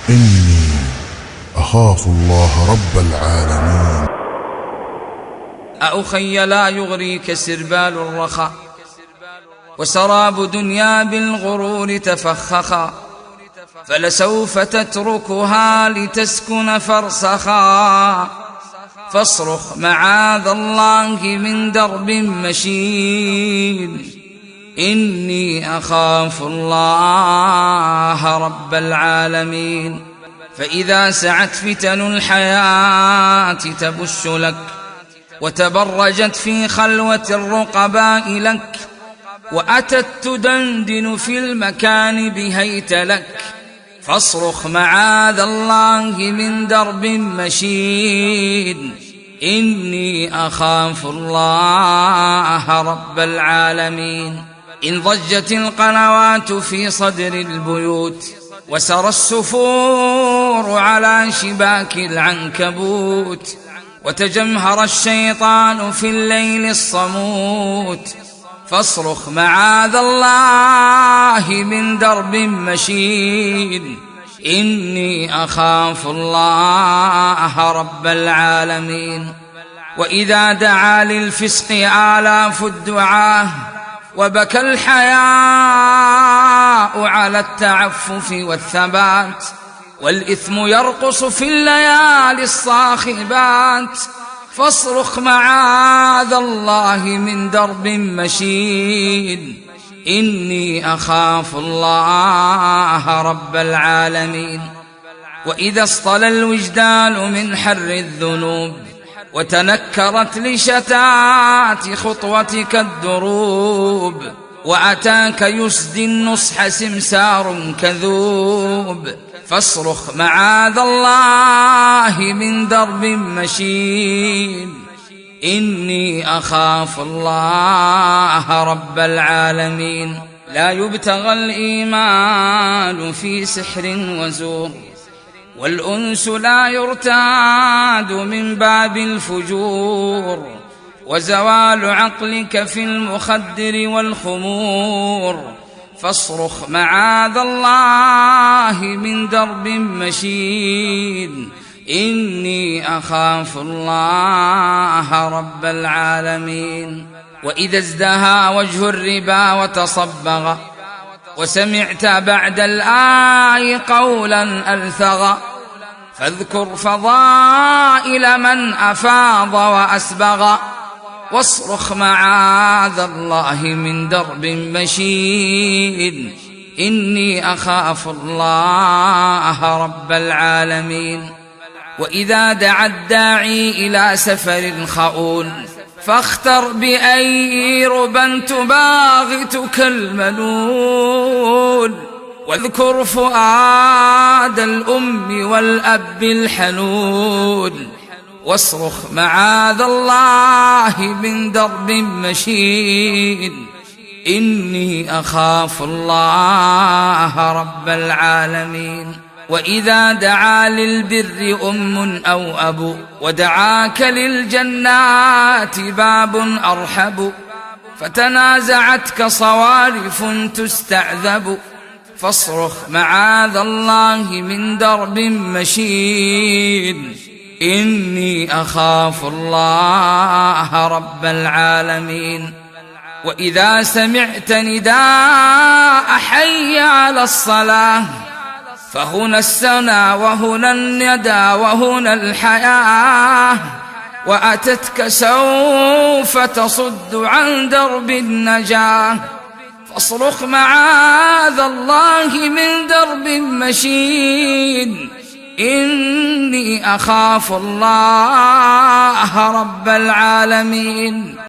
إني أخاف الله رب العالمين. أخي لا يغريك سربال الرخاء، وسراب دنيا بالغرور تفخخا، فلسوف تتركها لتسكن فرسخا، فاصرخ معاذ الله من درب مشين. إني أخاف الله رب العالمين. فإذا سعت فتن الحياة تبش لك، وتبرجت في خلوة الرقباء لك، وأتت تدندن في المكان بهيت لك، فاصرخ معاذ الله من درب مشين. إني أخاف الله رب العالمين. إن ضجت القنوات في صدر البيوت، وسرى السفور على شباك العنكبوت، وتجمهر الشيطان في الليل الصموت، فاصرخ معاذ الله من درب مشين. إني أخاف الله رب العالمين. وإذا دعا للفسق آلاف الدعاة، وبكى الحياء على التعفف والثبات، والإثم يرقص في الليالي الصاخبات، فاصرخ معاذ الله من درب مشين. إني أخاف الله رب العالمين. وإذا اصطلى الوجدان من حر الذنوب، وتنكرت لشتات خطوتك الدروب، وأتاك يسدي النصح سمسار كذوب، فاصرخ معاذ الله من درب مشين. إني أخاف الله رب العالمين. لا يبتغى الإيمان في سحر وزور، والأنس لا يرتاد من باب الفجور، وزوال عقلك في المخدر والخمور، فاصرخ معاذ الله من درب مشين. إني أخاف الله رب العالمين. وإذا ازدهى وجه الربا وتصبغ، وسمعت بعد الآي قولا ألثغ، فاذكر فضائل من أفاض وأسبغ، واصرخ معاذ الله من درب مشين. إني أخاف الله رب العالمين. وإذا دعا الداعي إلى سفر خؤون، فاختر بأي ربا تباغتك الملول، واذكر فؤاد الأم والأب الحنون، واصرخ معاذ الله من درب مشين. إني أخاف الله رب العالمين. وإذا دعا للبر أم أو أبو، ودعاك للجنات باب أرحب، فتنازعتك صوارف تستعذب، فاصرخ معاذ الله من درب مشين. إني أخاف الله رب العالمين. وإذا سمعت نداء حي على الصلاة، فهنا السنا وهنا الندى وهنا الحياة، وأتتك سوف تصد عن درب النجاة، فاصرخ معاذ الله من درب مشين. إني أخاف الله رب العالمين.